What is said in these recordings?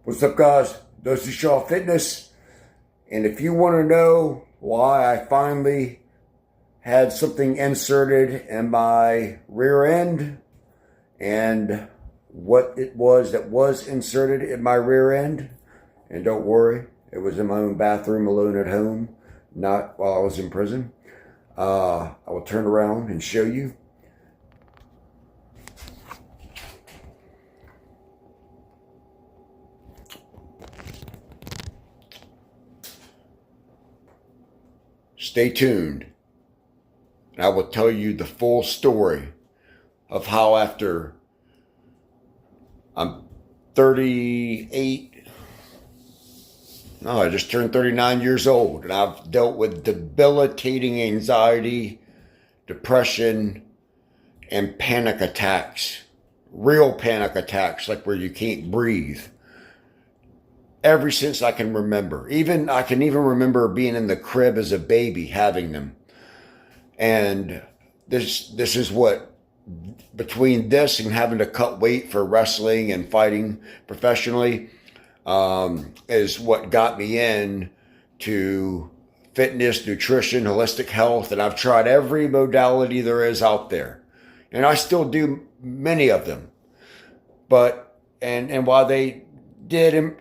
What's up, guys? This is Shaw Fitness, and if you want to know why I finally had something inserted in my rear end and what it was that was inserted in my rear end, and don't worry, it was in my own bathroom alone at home, not while I was in prison. I will turn around and show you. Stay tuned, and I will tell you the full story of how after I'm 38, no, I just turned 39 years old, and I've dealt with debilitating anxiety, depression, and panic attacks. Real panic attacks, like where you can't breathe. Ever since I can remember. I can even remember being in the crib as a baby having them. And this is what, between this and having to cut weight for wrestling and fighting professionally, is what got me in to fitness, nutrition, holistic health. And I've tried every modality there is out there. And I still do many of them. But, and while they did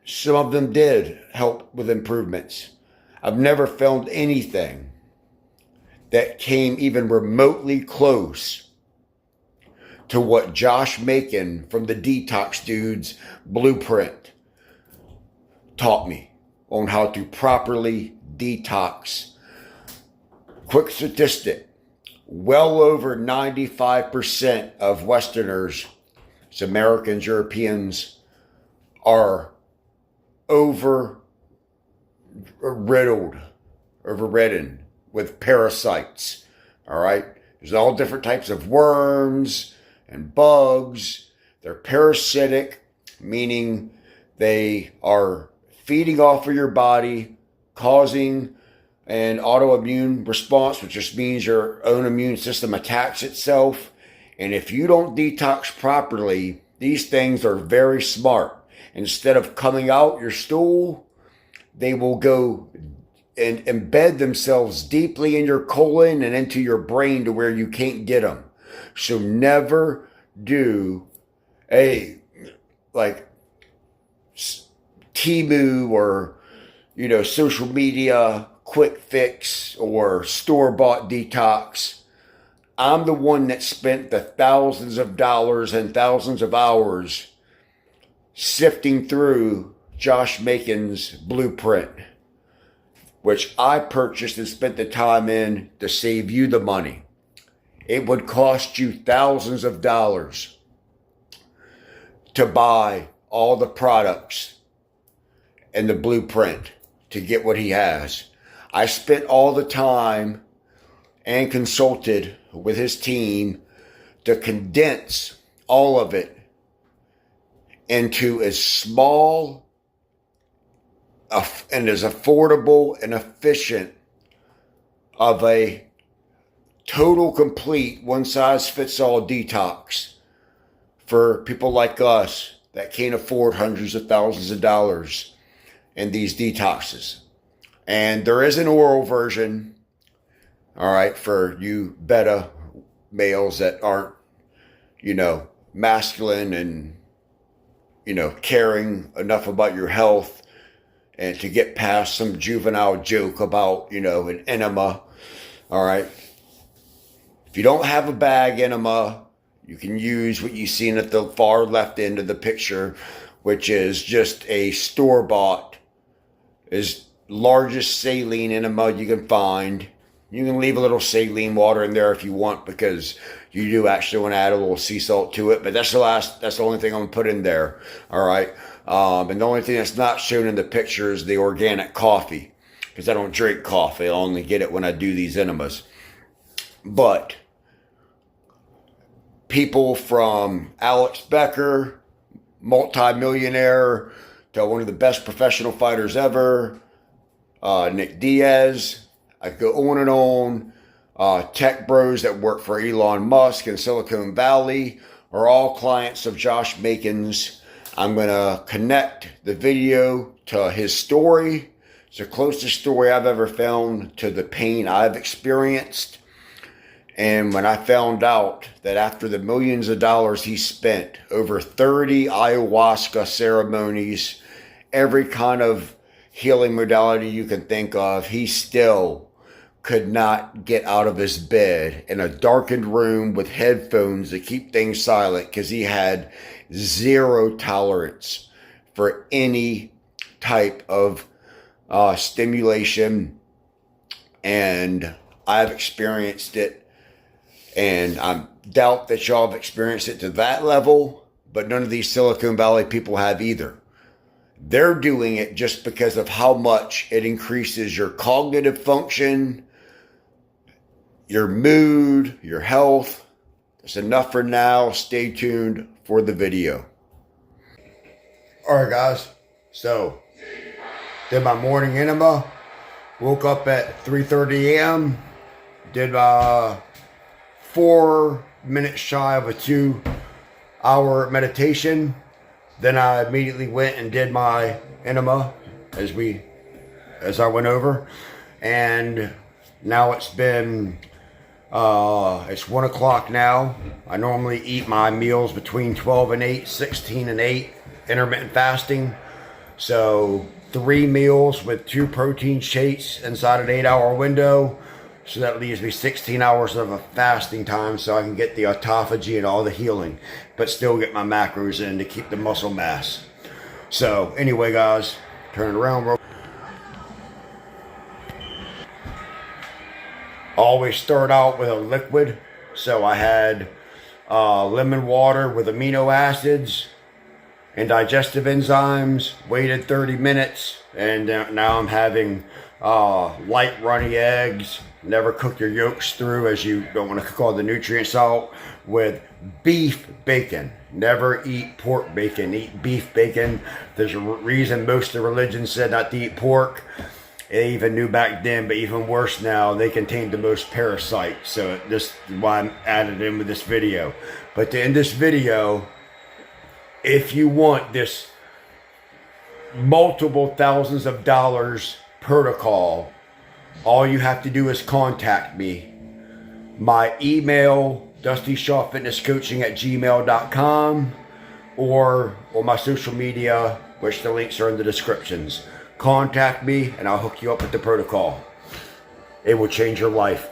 some of them did help with improvements, I've never found anything that came even remotely close to what Josh Macon from the Detox Dudes Blueprint taught me on how to properly detox. Quick statistic: well over 95% of Westerners, Americans, Europeans, are overridden with parasites. All right. There's all different types of worms and bugs. They're parasitic, meaning they are feeding off of your body, causing an autoimmune response, which just means your own immune system attacks itself. And if you don't detox properly, these things are very smart. Instead of coming out your stool, they will go and embed themselves deeply in your colon and into your brain to where you can't get them. So never do Temu or, social media quick fix or store-bought detox. I'm the one that spent the thousands of dollars and thousands of hours sifting through Josh Macon's blueprint, which I purchased and spent the time in to save you the money. It would cost you thousands of dollars to buy all the products and the blueprint to get what he has. I spent all the time and consulted with his team to condense all of it into as small and as affordable and efficient of a total complete one-size-fits-all detox for people like us that can't afford hundreds of thousands of dollars in these detoxes. And there is an oral version, all right, for you beta males that aren't, masculine and caring enough about your health and to get past some juvenile joke about, an enema. All right. If you don't have a bag enema, you can use what you've seen at the far left end of the picture, which is just a store-bought, is largest saline enema you can find. You can leave a little saline water in there if you want, because you do actually want to add a little sea salt to it. But that's the only thing I'm going to put in there. All right. And the only thing that's not shown in the picture is the organic coffee, because I don't drink coffee. I only get it when I do these enemas. But people from Alex Becker, multi-millionaire, to one of the best professional fighters ever, Nick Diaz, I go on and on. Tech bros that work for Elon Musk in Silicon Valley are all clients of Josh Macon's. I'm going to connect the video to his story. It's the closest story I've ever found to the pain I've experienced. And when I found out that after the millions of dollars he spent, over 30 ayahuasca ceremonies, every kind of healing modality you can think of, he still could not get out of his bed in a darkened room with headphones to keep things silent because he had zero tolerance for any type of stimulation. And I've experienced it. And I doubt that y'all have experienced it to that level, but none of these Silicon Valley people have either. They're doing it just because of how much it increases your cognitive function, your mood, your health. That's enough for now. Stay tuned for the video. All right, guys. So, did my morning enema. Woke up at 3:30 a.m. Did 4 minutes shy of a 2-hour meditation. Then I immediately went and did my enema as I went over. And now it's 1 o'clock now. I normally eat my meals between 12 and 8, 16 and 8, intermittent fasting. So 3 meals with 2 protein shakes inside an 8-hour window. So that leaves me 16 hours of a fasting time so I can get the autophagy and all the healing, but still get my macros in to keep the muscle mass. So anyway, guys, turn it around, bro. Always start out with a liquid. So I had lemon water with amino acids and digestive enzymes, waited 30 minutes, and now I'm having light runny eggs. Never cook your yolks through, as you don't want to cook all the nutrients out, with beef bacon. Never eat pork bacon, eat beef bacon. There's a reason most of the religions said not to eat pork. They even knew back then, but even worse now, they contain the most parasites. So this is why I'm added in with this video. But to end this video, if you want this multiple thousands of dollars protocol, all you have to do is contact me. My email, DustyShawFitnessCoaching@gmail.com, or on my social media, which the links are in the descriptions. Contact me and I'll hook you up with the protocol. It will change your life.